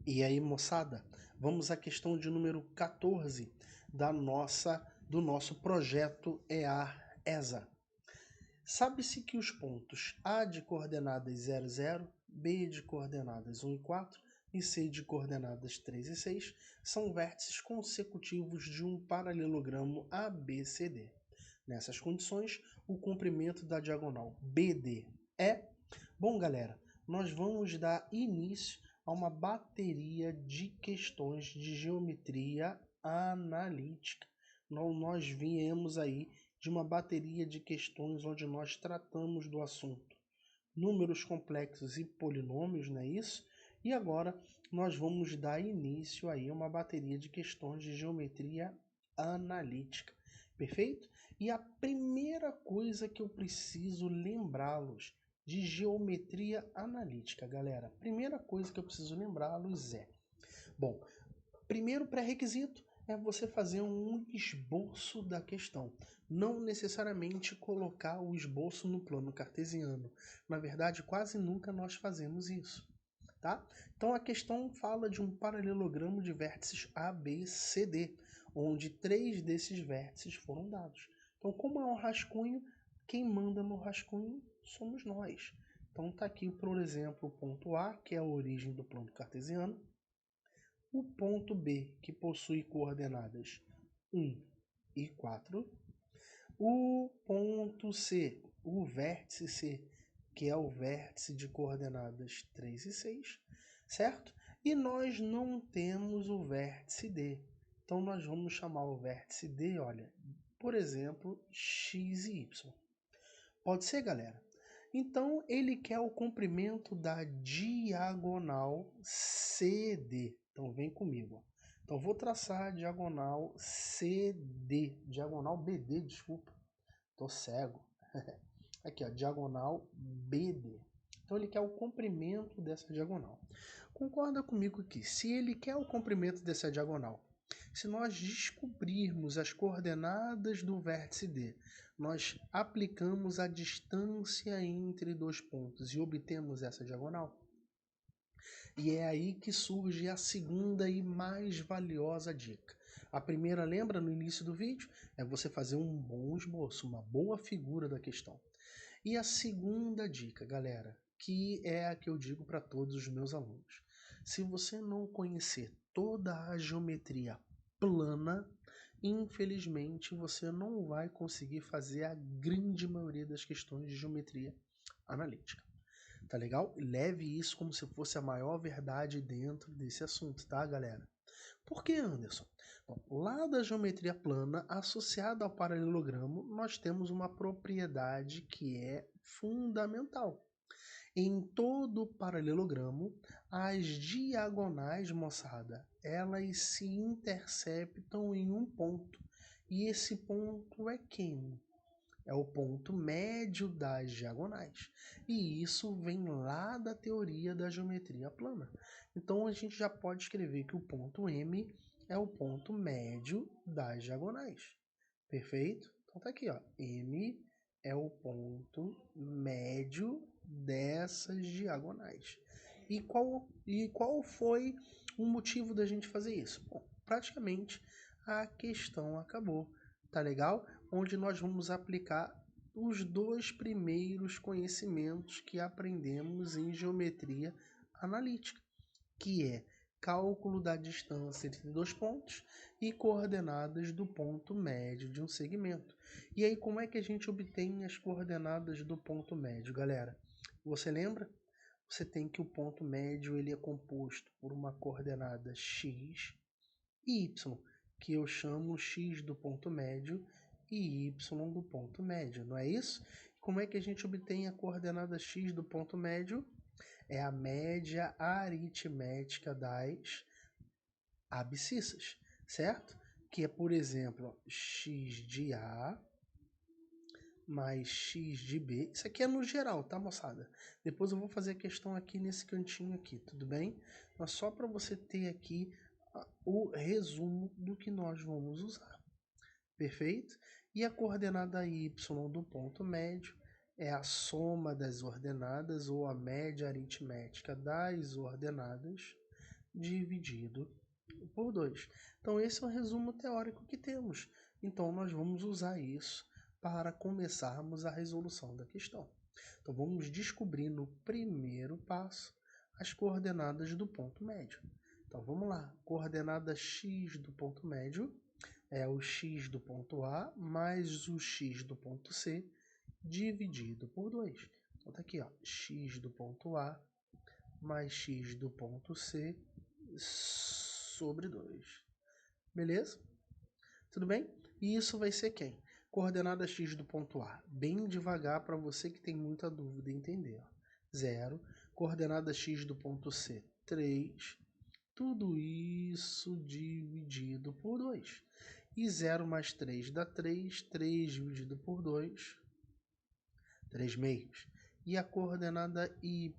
E aí, moçada, vamos à questão de número 14 do nosso projeto EAR-ESA. Sabe-se que os pontos A de coordenadas 0, 0, B de coordenadas 1 e 4 e C de coordenadas 3 e 6 são vértices consecutivos de um paralelogramo ABCD. Nessas condições, o comprimento da diagonal BD é... Bom, galera, nós vamos dar início a uma bateria de questões de geometria analítica. Nós viemos aí de uma bateria de questões onde nós tratamos do assunto números complexos e polinômios, não é isso? E agora nós vamos dar início aí a uma bateria de questões de geometria analítica, perfeito? E a primeira coisa que eu preciso lembrá-los de geometria analítica, galera. Primeira coisa que eu preciso lembrá-los é... Bom, primeiro pré-requisito é você fazer um esboço da questão. Não necessariamente colocar o esboço no plano cartesiano. Na verdade, quase nunca nós fazemos isso, tá? Então a questão fala de um paralelogramo de vértices A, B, C, D, onde 3 desses vértices foram dados. Então, como é um rascunho, quem manda no rascunho somos nós. Então tá aqui, por exemplo, o ponto A, que é a origem do plano cartesiano, o ponto B, que possui coordenadas 1 e 4, o ponto C, o vértice C, que é o vértice de coordenadas 3 e 6, certo? E nós não temos o vértice D. Então nós vamos chamar o vértice D, olha, por exemplo, x e y. Pode ser, galera? Então ele quer o comprimento da diagonal CD. Então vem comigo. Então vou traçar a diagonal CD, diagonal BD, desculpa. Tô cego. Aqui, ó, diagonal BD. Então ele quer o comprimento dessa diagonal. Concorda comigo que se ele quer o comprimento dessa diagonal, se nós descobrirmos as coordenadas do vértice D, nós aplicamos a distância entre dois pontos e obtemos essa diagonal. E é aí que surge a segunda e mais valiosa dica. A primeira, lembra no início do vídeo? É você fazer um bom esboço, uma boa figura da questão. E a segunda dica, galera, que é a que eu digo para todos os meus alunos. Se você não conhecer toda a geometria plana, infelizmente você não vai conseguir fazer a grande maioria das questões de geometria analítica. Tá legal? Leve isso como se fosse a maior verdade dentro desse assunto, tá, galera? Por que, Anderson? Bom, lá da geometria plana, associada ao paralelogramo, nós temos uma propriedade que é fundamental. Em todo paralelogramo, as diagonais, moçada, elas se interceptam em um ponto. E esse ponto é quem? É o ponto médio das diagonais. E isso vem lá da teoria da geometria plana. Então a gente já pode escrever que o ponto M é o ponto médio das diagonais. Perfeito? Então tá aqui, ó. M é o ponto médio dessas diagonais. E qual foi o motivo da gente fazer isso? Bom, praticamente a questão acabou. Tá legal? Onde nós vamos aplicar os dois primeiros conhecimentos que aprendemos em geometria analítica, que é cálculo da distância entre dois pontos e coordenadas do ponto médio de um segmento. E aí, como é que a gente obtém as coordenadas do ponto médio, galera? Você lembra? Você tem que o ponto médio ele é composto por uma coordenada x e y, que eu chamo x do ponto médio e y do ponto médio, não é isso? Como é que a gente obtém a coordenada x do ponto médio? É a média aritmética das abscissas, certo? Que é, por exemplo, x de A mais x de B. Isso aqui é no geral, tá, moçada? Depois eu vou fazer a questão aqui nesse cantinho aqui, tudo bem? Mas só para você ter aqui o resumo do que nós vamos usar. Perfeito? E a coordenada y do ponto médio é a soma das ordenadas ou a média aritmética das ordenadas dividido por 2. Então, esse é o resumo teórico que temos. Então, nós vamos usar isso para começarmos a resolução da questão. Então, vamos descobrir no primeiro passo as coordenadas do ponto médio. Então, vamos lá. Coordenada x do ponto médio é o x do ponto A mais o x do ponto C dividido por 2. Então, tá aqui, ó, x do ponto A mais x do ponto C sobre 2. Beleza? Tudo bem? E isso vai ser quem? Coordenada x do ponto A. Bem devagar para você que tem muita dúvida entender. 0. Coordenada x do ponto C. 3. Tudo isso dividido por 2. E 0 mais 3 dá 3. 3 dividido por 2. 3 meios. E a coordenada y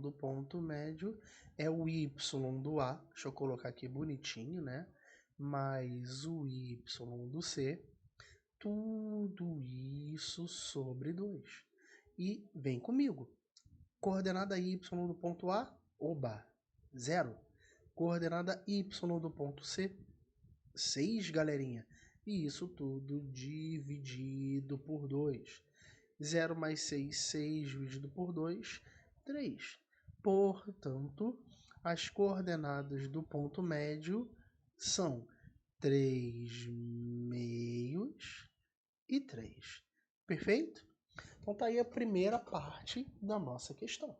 do ponto médio é o y do A. Deixa eu colocar aqui bonitinho, né? Mais o y do C. Tudo isso sobre 2. E vem comigo. Coordenada y do ponto A, oba, 0. Coordenada y do ponto C, 6, galerinha. E isso tudo dividido por 2. 0 mais 6, 6 dividido por 2, 3. Portanto, as coordenadas do ponto médio são 3 meios e 3. Perfeito? Então tá aí a primeira parte da nossa questão.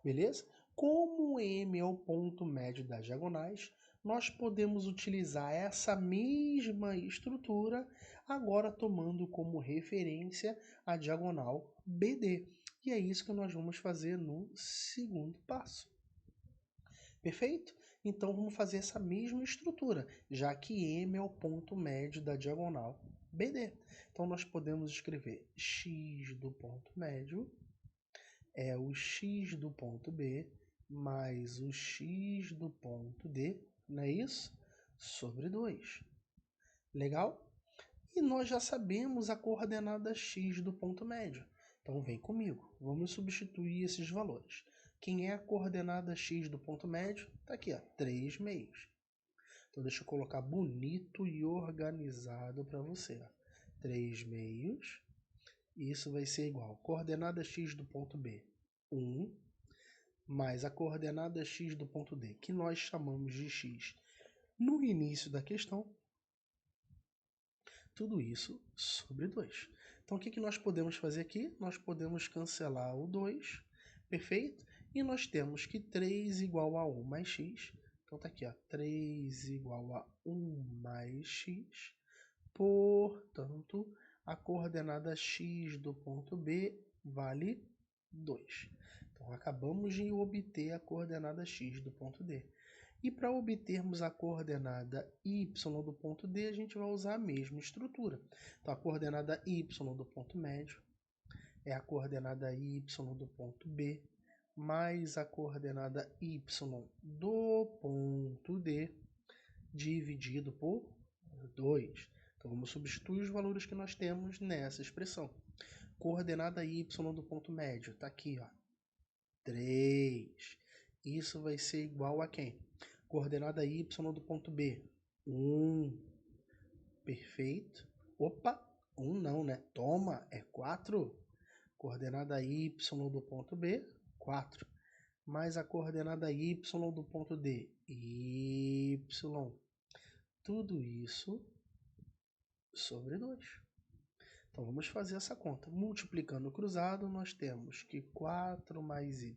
Beleza? Como M é o ponto médio das diagonais, nós podemos utilizar essa mesma estrutura, agora tomando como referência a diagonal BD. E é isso que nós vamos fazer no segundo passo. Perfeito? Então vamos fazer essa mesma estrutura, já que M é o ponto médio da diagonal BD. Então nós podemos escrever x do ponto médio é o x do ponto B mais o x do ponto D, não é isso? Sobre 2. Legal? E nós já sabemos a coordenada x do ponto médio. Então vem comigo, vamos substituir esses valores. Quem é a coordenada x do ponto médio? Está aqui, ó, 3 meios. Então deixa eu colocar bonito e organizado para você. Ó. 3 meios. Isso vai ser igual. Coordenada x do ponto B, 1, mais a coordenada x do ponto D, que nós chamamos de x no início da questão. Tudo isso sobre 2. Então, o que nós podemos fazer aqui? Nós podemos cancelar o 2, perfeito? E nós temos que 3 igual a 1 mais x. Então, tá aqui, ó, 3 igual a 1 mais x. Portanto, a coordenada x do ponto B vale 2. Então, acabamos de obter a coordenada x do ponto D. E para obtermos a coordenada y do ponto D, a gente vai usar a mesma estrutura. Então, a coordenada y do ponto médio é a coordenada y do ponto B mais a coordenada y do ponto D dividido por 2. Então, vamos substituir os valores que nós temos nessa expressão. Coordenada y do ponto médio está aqui, ó, 3. Isso vai ser igual a quem? Coordenada y do ponto B, 1. Perfeito. Opa, 1 não, né? Toma, é 4. Coordenada y do ponto B, 4. Mais a coordenada y do ponto D, y. Tudo isso sobre 2. Então, vamos fazer essa conta. Multiplicando o cruzado, nós temos que 4 mais y,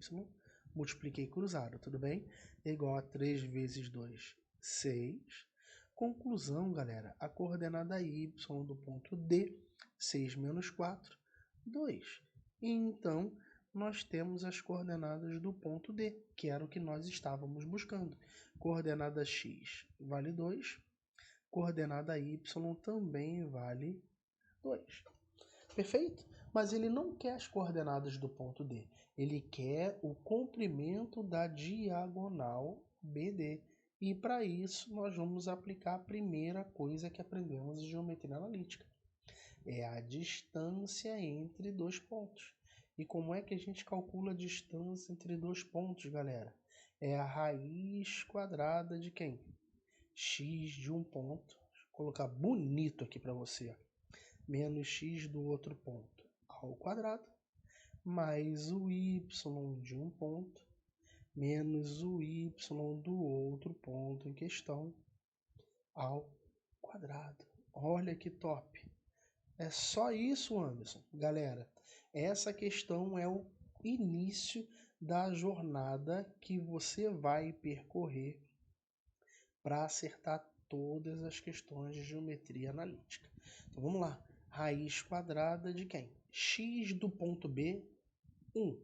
multipliquei cruzado, tudo bem? É igual a 3 vezes 2, 6. Conclusão, galera, a coordenada y do ponto D, 6 menos 4, 2. Então, nós temos as coordenadas do ponto D, que era o que nós estávamos buscando. Coordenada x vale 2, coordenada y também vale 2. Perfeito? Mas ele não quer as coordenadas do ponto D. Ele quer o comprimento da diagonal BD. E para isso, nós vamos aplicar a primeira coisa que aprendemos em geometria analítica. É a distância entre dois pontos. E como é que a gente calcula a distância entre dois pontos, galera? É a raiz quadrada de quem? X de um ponto. Vou colocar bonito aqui para você. Menos x do outro ponto ao quadrado, mais o y de um ponto, menos o y do outro ponto em questão ao quadrado. Olha que top! É só isso, Anderson. Galera, essa questão é o início da jornada que você vai percorrer para acertar todas as questões de geometria analítica. Então vamos lá. Raiz quadrada de quem? X do ponto B, 1.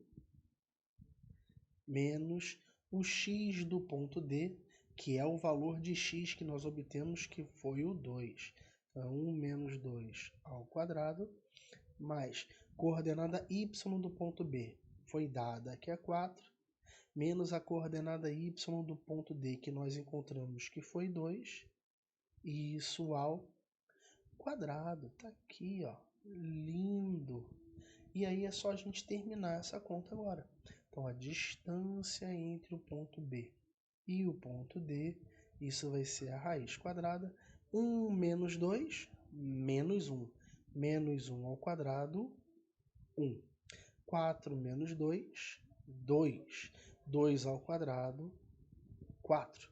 Menos o x do ponto D, que é o valor de x que nós obtemos, que foi o 2. Então, 1 menos 2 ao quadrado, mais coordenada y do ponto B foi dada, que é 4, menos a coordenada y do ponto D, que nós encontramos, que foi 2, e isso ao quadrado. Tá aqui, ó, lindo. E aí é só a gente terminar essa conta agora. Então, a distância entre o ponto B e o ponto D, isso vai ser a raiz quadrada. 1 menos 2, menos 1. Menos 1 ao quadrado, 1. 4 menos 2, 2. 2 ao quadrado, 4.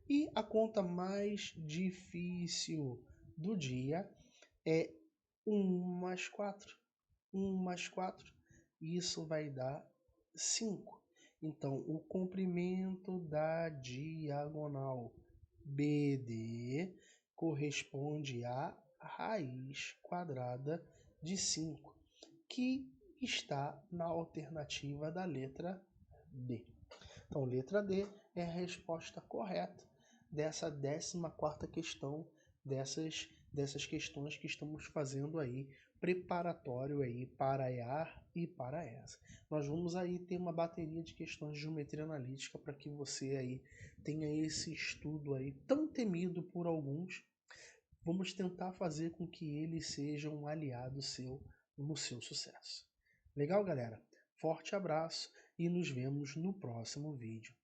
E a conta mais difícil do dia é 1 mais 4. 1 mais 4, isso vai dar 5. Então, o comprimento da diagonal BD corresponde à raiz quadrada de 5, que está na alternativa da letra D. Então, letra D é a resposta correta dessa 14ª questão, dessas questões que estamos fazendo aí, preparatório aí para a EAR e para a ESA. Nós vamos aí ter uma bateria de questões de geometria analítica para que você aí tenha esse estudo aí tão temido por alguns. Vamos tentar fazer com que ele seja um aliado seu no seu sucesso. Legal, galera? Forte abraço e nos vemos no próximo vídeo.